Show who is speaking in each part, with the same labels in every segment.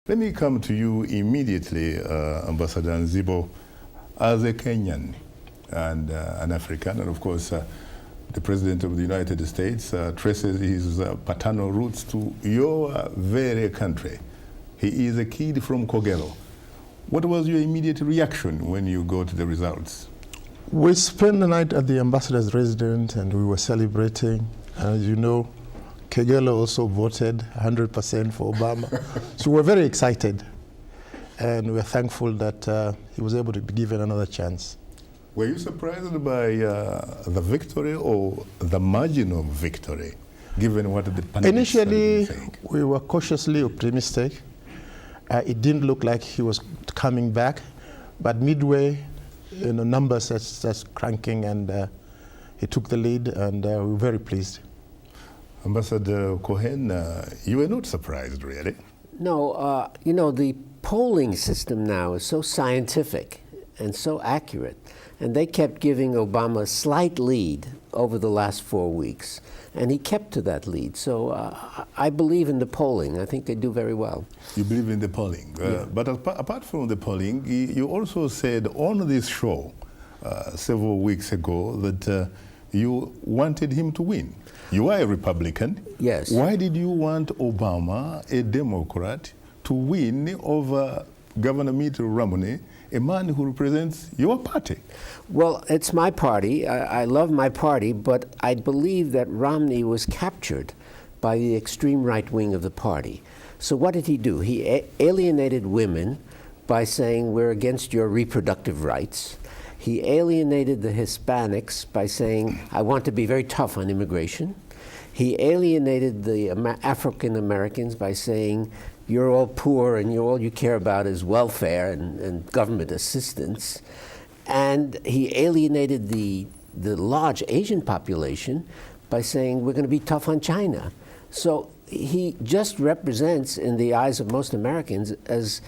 Speaker 1: Let me come to you immediately, Ambassador Nzibo, as a Kenyan and an African, and of course, the President of the United States traces his paternal roots to your very country. He is a kid from Kogelo. What was your immediate reaction when you got the results?
Speaker 2: We spent the night at the ambassador's residence and we were celebrating. As you know, Kogelo also voted 100% for Obama. So we're very excited and we're thankful that he was able to be given another chance.
Speaker 1: Were you surprised by the victory or the margin of victory, given what the panelists
Speaker 2: Initially,
Speaker 1: had been saying?
Speaker 2: we were cautiously optimistic. It didn't look like he was coming back, but midway, numbers started cranking and he took the lead and we were very pleased.
Speaker 1: Ambassador Cohen, you were not surprised, really?
Speaker 3: No, you know, the polling system now is so scientific and so accurate, and they kept giving Obama a slight lead over the last 4 weeks, and he kept to that lead. So I believe in the polling. I think they do very well.
Speaker 1: You believe in the polling.
Speaker 3: Yeah.
Speaker 1: But apart from the polling, you also said on this show several weeks ago that you wanted him to win. You are a Republican.
Speaker 3: Yes.
Speaker 1: Why did you want Obama, a Democrat, to win over Governor Mitt Romney, a man who represents your party?
Speaker 3: Well, it's my party. I love my party, but I believe that Romney was captured by the extreme right wing of the party. So what did he do? He alienated women by saying, we're against your reproductive rights. He alienated the Hispanics by saying, I want to be very tough on immigration. He alienated the African Americans by saying, you're all poor and all you care about is welfare and government assistance. And he alienated the large Asian population by saying, we're going to be tough on China. So he just represents, in the eyes of most Americans, as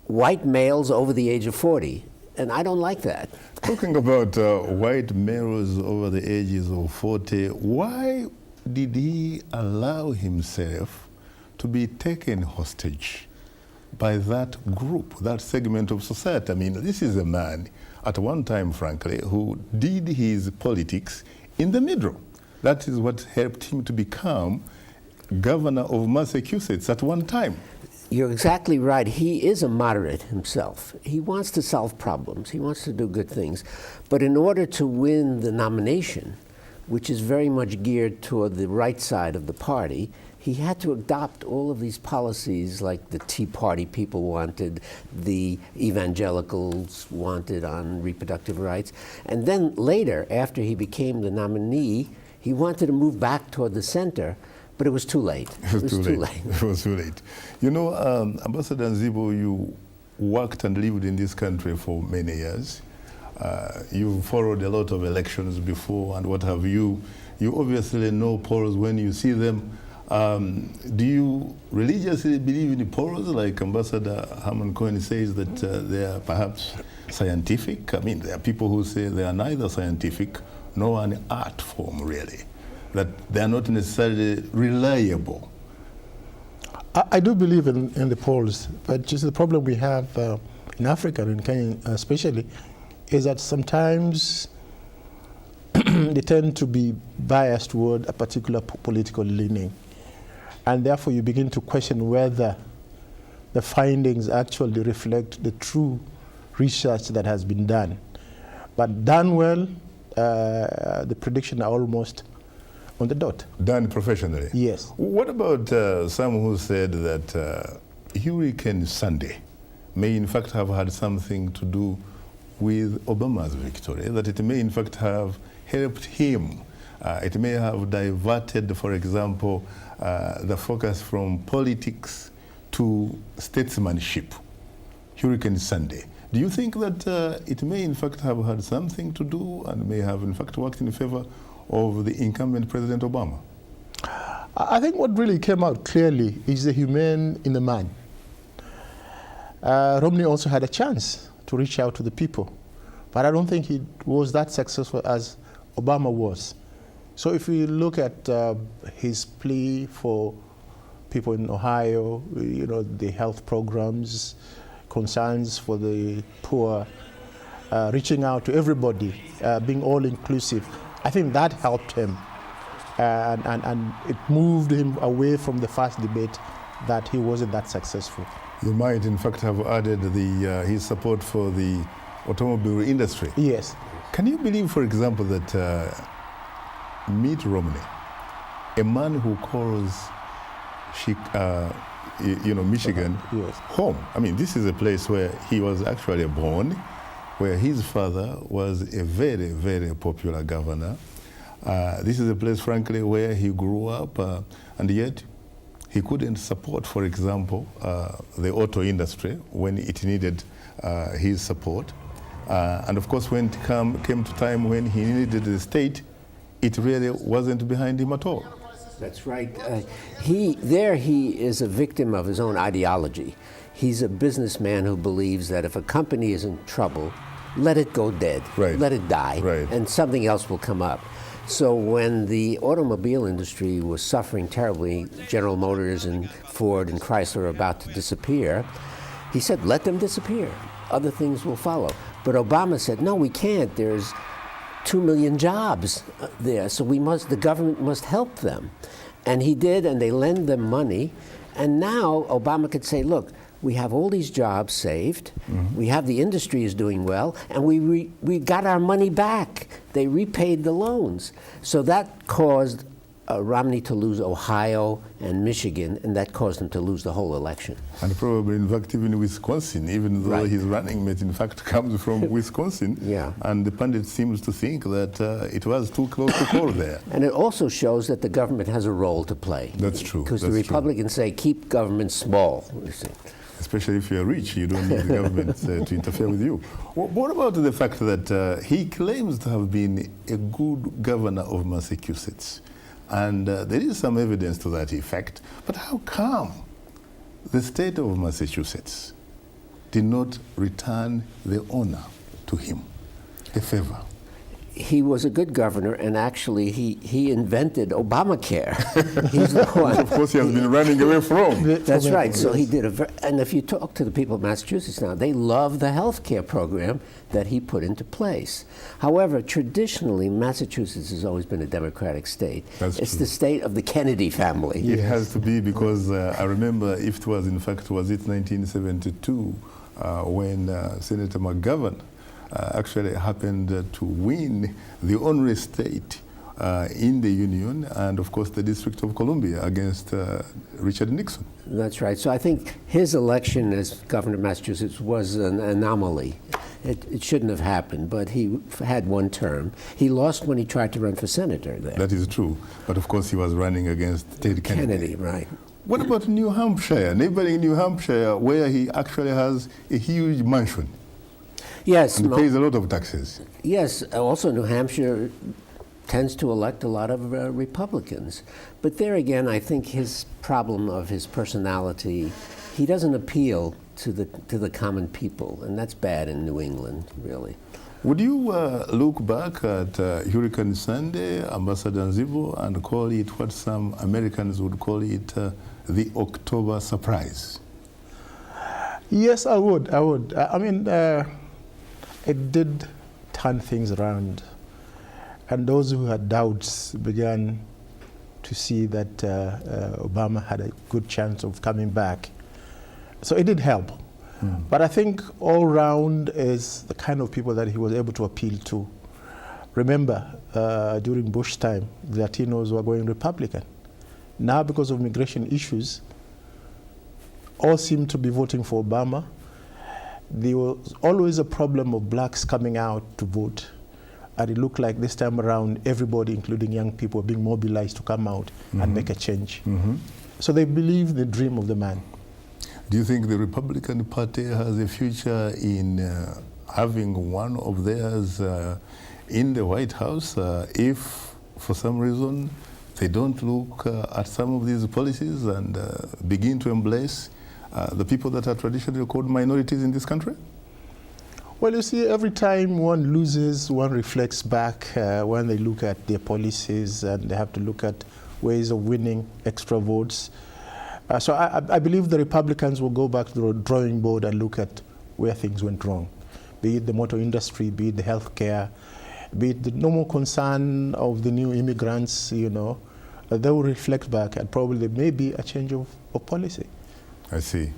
Speaker 3: white males over the age of 40. And I don't like that.
Speaker 1: Talking about white males over the ages of 40, why did he allow himself to be taken hostage by that group, that segment of society? I mean, this is a man, at one time, frankly, who did his politics in the middle. That is what helped him to become governor of Massachusetts at one time.
Speaker 3: You're exactly right. He is a moderate himself. He wants to solve problems. He wants to do good things. But in order to win the nomination, which is very much geared toward the right side of the party, he had to adopt all of these policies like the Tea Party people wanted, the evangelicals wanted on reproductive rights. And then later, after he became the nominee, he wanted to move back toward the center, but it was too late.
Speaker 1: It was too late. It was too late. You know, Ambassador Nzibo, you worked and lived in this country for many years. You followed a lot of elections before and what have you. You obviously know polls when you see them. Do you religiously believe in the polls, like Ambassador Herman Cohen says that they are perhaps scientific? I mean, there are people who say they are neither scientific nor an art form, really, that they are not necessarily reliable.
Speaker 2: I do believe in the polls, but just the problem we have in Africa, and in Kenya especially, is that sometimes they tend to be biased toward a particular political leaning. And therefore you begin to question whether the findings actually reflect the true research that has been done. But done well, the predictions are almost on the dot.
Speaker 1: Done professionally?
Speaker 2: Yes.
Speaker 1: What about some who said that Hurricane Sunday may in fact have had something to do with Obama's victory, that it may in fact have helped him? It may have diverted, for example, the focus from politics to statesmanship. Hurricane Sunday. Do you think that it may in fact have had something to do and may have in fact worked in favor of the incumbent President Obama?
Speaker 2: I think what really came out clearly is the humane in the man. Romney also had a chance to reach out to the people, but I don't think he was that successful as Obama was. So if we look at his plea for people in Ohio, the health programs, concerns for the poor, reaching out to everybody, being all inclusive. I think that helped him, and it moved him away from the first debate that he wasn't that successful.
Speaker 1: You might, in fact, have added his support for the automobile industry.
Speaker 2: Yes.
Speaker 1: Can you believe, for example, that Mitt Romney, a man who calls Michigan
Speaker 2: Yes.
Speaker 1: home. I mean, this is a place where he was actually born, where his father was a very, very popular governor. This is a place, frankly, where he grew up, and yet he couldn't support, for example, the auto industry when it needed his support. And of course, when it came to time when he needed the state, it really wasn't behind him at all.
Speaker 3: That's right. He is a victim of his own ideology. He's a businessman who believes that if a company is in trouble, let it go dead,
Speaker 1: right.
Speaker 3: Let it die,
Speaker 1: right.
Speaker 3: And something else will come up. So when the automobile industry was suffering terribly, General Motors and Ford and Chrysler were about to disappear, he said, let them disappear. Other things will follow. But Obama said, no, we can't. There's 2 million jobs there, so the government must help them. And he did, and they lend them money. And now Obama could say, look, we have all these jobs saved, we have the industry is doing well, and we got our money back. They repaid the loans. So that caused Romney to lose Ohio and Michigan, and that caused him to lose the whole election.
Speaker 1: And probably, in fact, even Wisconsin, even though
Speaker 3: Right.
Speaker 1: his running mate, in fact, comes from Wisconsin.
Speaker 3: Yeah.
Speaker 1: And the pundit seems to think that it was too close to call there.
Speaker 3: And it also shows that the government has a role to play.
Speaker 1: That's true.
Speaker 3: Because the
Speaker 1: That's true.
Speaker 3: Republicans say, keep government small. You see.
Speaker 1: Especially if you're rich, you don't need the government to interfere with you. What about the fact that he claims to have been a good governor of Massachusetts? And there is some evidence to that effect. But how come the state of Massachusetts did not return the honor to him, a favor?
Speaker 3: He was a good governor, and actually he invented Obamacare. He's the one.
Speaker 1: Of course, he has been running away from.
Speaker 3: That's right. So he did and if you talk to the people of Massachusetts now, they love the health care program that he put into place. However, traditionally, Massachusetts has always been a Democratic state.
Speaker 1: That's
Speaker 3: it's
Speaker 1: true.
Speaker 3: the state of the Kennedy family.
Speaker 1: It has to be, because I remember, if it was, in fact, was it 1972, when Senator McGovern actually happened to win the only state in the Union, and of course the District of Columbia against Richard Nixon.
Speaker 3: That's right. So I think his election as governor of Massachusetts was an anomaly. It shouldn't have happened, but he had one term. He lost when he tried to run for senator there.
Speaker 1: That is true, but of course he was running against Ted Kennedy.
Speaker 3: Right.
Speaker 1: What about New Hampshire, neighboring New Hampshire, where he actually has a huge mansion?
Speaker 3: Yes.
Speaker 1: And pays a lot of taxes.
Speaker 3: Yes. Also, New Hampshire tends to elect a lot of Republicans. But there again, I think his problem of his personality, he doesn't appeal to the common people, and that's bad in New England, really.
Speaker 1: Would you look back at Hurricane Sandy, Ambassador Nzibo, and call it what some Americans would call it the October surprise?
Speaker 2: Yes, I would. I mean, it did turn things around. And those who had doubts began to see that Obama had a good chance of coming back. So it did help. But I think all round is the kind of people that he was able to appeal to. Remember, during Bush time, the Latinos were going Republican. Now, because of immigration issues, all seem to be voting for Obama. There was always a problem of blacks coming out to vote. And it looked like this time around, everybody, including young people, being mobilized to come out and make a change. So they believe the dream of the man.
Speaker 1: Do you think the Republican Party has a future in having one of theirs in the White House if, for some reason, they don't look at some of these policies and begin to embrace the people that are traditionally called minorities in this country?
Speaker 2: Well, you see, every time one loses, one reflects back when they look at their policies, and they have to look at ways of winning extra votes. So I believe the Republicans will go back to the drawing board and look at where things went wrong, be it the motor industry, be it the healthcare, be it the normal concern of the new immigrants, you know. They will reflect back and probably there may be a change of policy.
Speaker 1: I see.